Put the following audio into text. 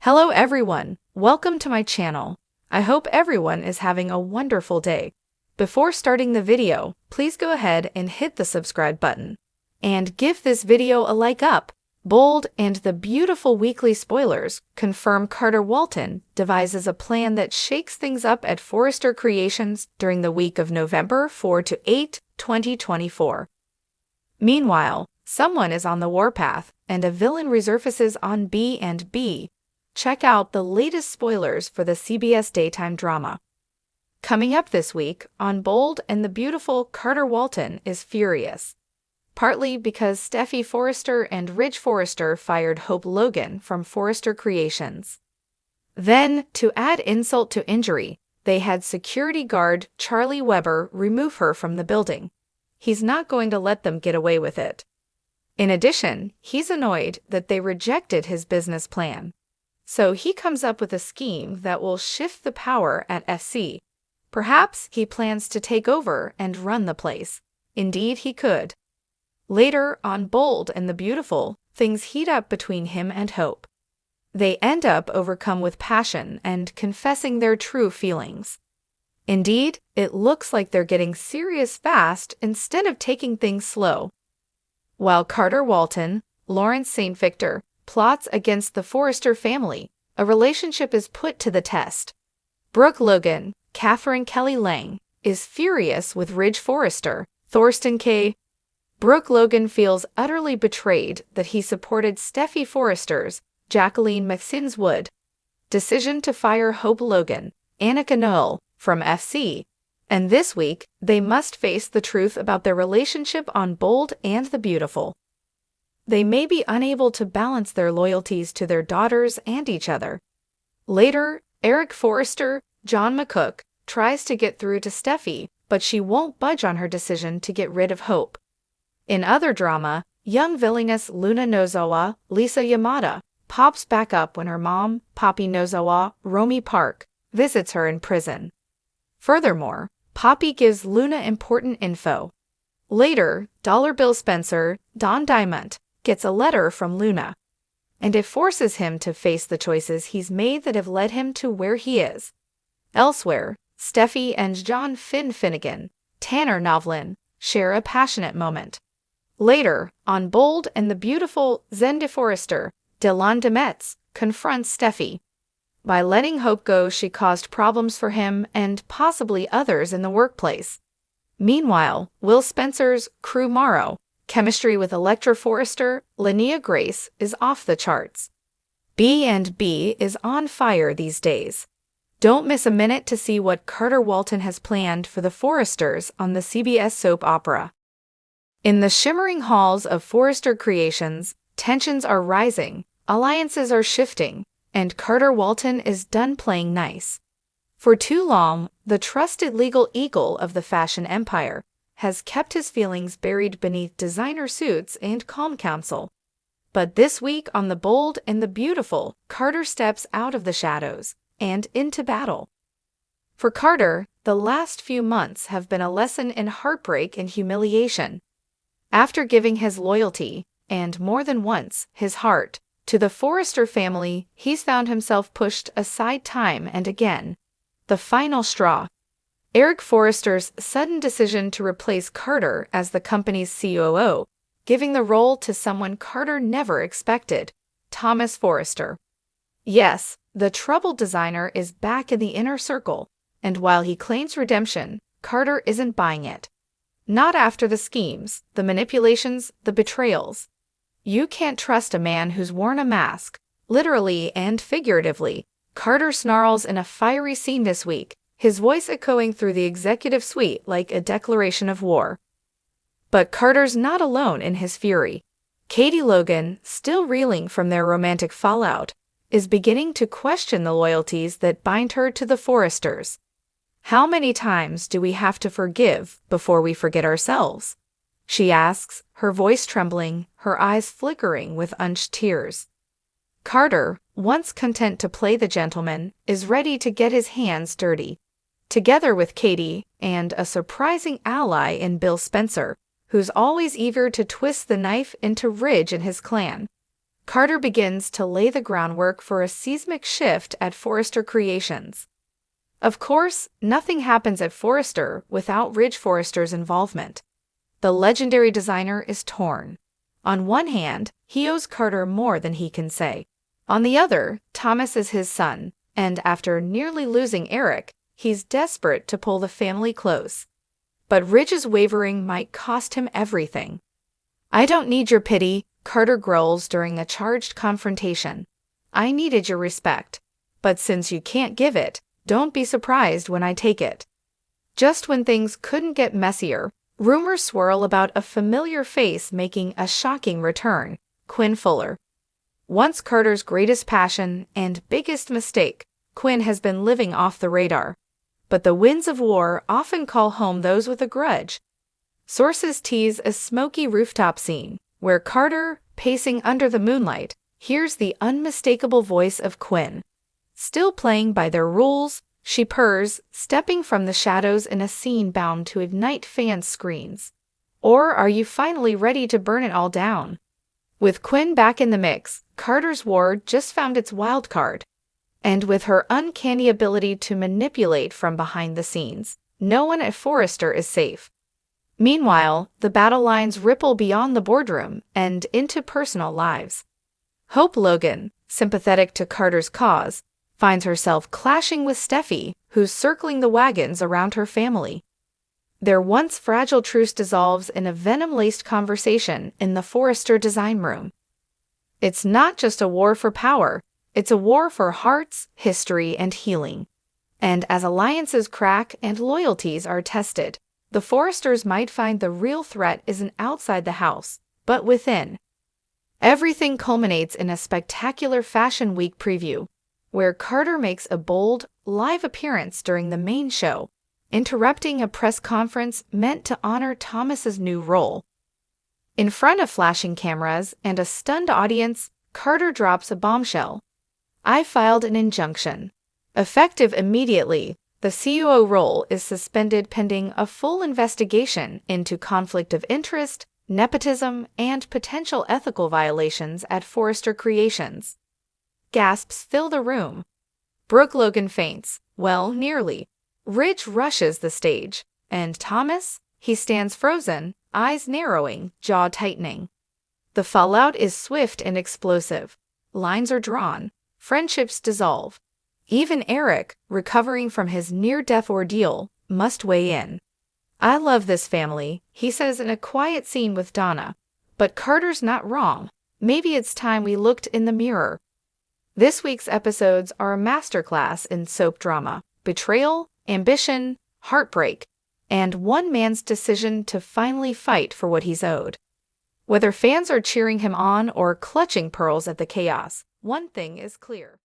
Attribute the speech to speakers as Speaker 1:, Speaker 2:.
Speaker 1: Hello everyone, welcome to my channel. I hope everyone is having a wonderful day. Before starting the video, please go ahead and hit the subscribe button. And give this video a like up. Bold and the beautiful weekly spoilers confirm Carter Walton devises a plan that shakes things up at Forrester Creations during the week of November 4 to 8, 2024. Meanwhile, someone is on the warpath and a villain resurfaces on B&B. Check out the latest spoilers for the CBS daytime drama. Coming up this week on Bold and the Beautiful, Carter Walton is furious. Partly because Steffy Forrester and Ridge Forrester fired Hope Logan from Forrester Creations. Then, to add insult to injury, they had security guard Charlie Weber remove her from the building. He's not going to let them get away with it. In addition, he's annoyed that they rejected his business plan. So he comes up with a scheme that will shift the power at FC. Perhaps he plans to take over and run the place. Indeed, he could. Later, on Bold and the Beautiful, things heat up between him and Hope. They end up overcome with passion and confessing their true feelings. Indeed, it looks like they're getting serious fast instead of taking things slow. While Carter Walton, Lawrence St. Victor, plots against the Forrester family, a relationship is put to the test. Brooke Logan, Catherine Kelly Lang, is furious with Ridge Forrester, Thorsten K. Brooke Logan feels utterly betrayed that he supported Steffy Forrester's, Jacqueline McSinn's Wood, decision to fire Hope Logan, Annika Noel, from FC, and this week they must face the truth about their relationship on Bold and the Beautiful. They may be unable to balance their loyalties to their daughters and each other. Later, Eric Forrester, John McCook, tries to get through to Steffy, but she won't budge on her decision to get rid of Hope. In other drama, young villainess Luna Nozawa, Lisa Yamada, pops back up when her mom, Poppy Nozawa, Romy Park, visits her in prison. Furthermore, Poppy gives Luna important info. Later, Dollar Bill Spencer, Don Diamond, gets a letter from Luna, and it forces him to face the choices he's made that have led him to where he is. Elsewhere, Steffy and John Finnegan, Tanner Novlin, share a passionate moment. Later, on Bold and the Beautiful, Zende Forrester, Dylan Demetz, confronts Steffy. By letting Hope go, she caused problems for him and possibly others in the workplace. Meanwhile, Will Spencer's Crew Morrow, chemistry with Electra Forrester, Linnea Grace, is off the charts. B&B is on fire these days. Don't miss a minute to see what Carter Walton has planned for the Forresters on the CBS soap opera. In the shimmering halls of Forrester Creations, tensions are rising, alliances are shifting, and Carter Walton is done playing nice. For too long, the trusted legal eagle of the fashion empire has kept his feelings buried beneath designer suits and calm counsel. But this week on The Bold and the Beautiful, Carter steps out of the shadows and into battle. For Carter, the last few months have been a lesson in heartbreak and humiliation. After giving his loyalty, and more than once, his heart, to the Forrester family, he's found himself pushed aside time and again. The final straw. Eric Forrester's sudden decision to replace Carter as the company's COO, giving the role to someone Carter never expected, Thomas Forrester. Yes, the troubled designer is back in the inner circle, and while he claims redemption, Carter isn't buying it. Not after the schemes, the manipulations, the betrayals. You can't trust a man who's worn a mask, literally and figuratively. Carter snarls in a fiery scene this week, his voice echoing through the executive suite like a declaration of war. But Carter's not alone in his fury. Katie Logan, still reeling from their romantic fallout, is beginning to question the loyalties that bind her to the Forresters. How many times do we have to forgive before we forget ourselves? She asks, her voice trembling, her eyes flickering with unshed tears. Carter, once content to play the gentleman, is ready to get his hands dirty. Together with Katie, and a surprising ally in Bill Spencer, who's always eager to twist the knife into Ridge and his clan. Carter begins to lay the groundwork for a seismic shift at Forrester Creations. Of course, nothing happens at Forrester without Ridge Forrester's involvement. The legendary designer is torn. On one hand, he owes Carter more than he can say. On the other, Thomas is his son, and after nearly losing Eric, he's desperate to pull the family close. But Ridge's wavering might cost him everything. "I don't need your pity," Carter growls during a charged confrontation. "I needed your respect. But since you can't give it, don't be surprised when I take it." Just when things couldn't get messier, rumors swirl about a familiar face making a shocking return: Quinn Fuller. Once Carter's greatest passion and biggest mistake, Quinn has been living off the radar. But the winds of war often call home those with a grudge. Sources tease a smoky rooftop scene, where Carter, pacing under the moonlight, hears the unmistakable voice of Quinn. Still playing by their rules, she purrs, stepping from the shadows in a scene bound to ignite fan screens. Or are you finally ready to burn it all down? With Quinn back in the mix, Carter's war just found its wild card. And with her uncanny ability to manipulate from behind the scenes, no one at Forrester is safe. Meanwhile, the battle lines ripple beyond the boardroom and into personal lives. Hope Logan, sympathetic to Carter's cause, finds herself clashing with Steffi, who's circling the wagons around her family. Their once fragile truce dissolves in a venom-laced conversation in the Forrester design room. It's not just a war for power, it's a war for hearts, history, and healing. And as alliances crack and loyalties are tested, the Forresters might find the real threat isn't outside the house, but within. Everything culminates in a spectacular Fashion Week preview, where Carter makes a bold, live appearance during the main show, interrupting a press conference meant to honor Thomas's new role. In front of flashing cameras and a stunned audience, Carter drops a bombshell. "I filed an injunction. Effective immediately, the COO role is suspended pending a full investigation into conflict of interest, nepotism, and potential ethical violations at Forrester Creations." Gasps fill the room. Brooke Logan faints. Well, nearly. Ridge rushes the stage. And Thomas? He stands frozen, eyes narrowing, jaw tightening. The fallout is swift and explosive. Lines are drawn. Friendships dissolve. Even Eric, recovering from his near-death ordeal, must weigh in. "I love this family," he says in a quiet scene with Donna. But Carter's not wrong. Maybe it's time we looked in the mirror. This week's episodes are a masterclass in soap drama, betrayal, ambition, heartbreak, and one man's decision to finally fight for what he's owed. Whether fans are cheering him on or clutching pearls at the chaos, one thing is clear.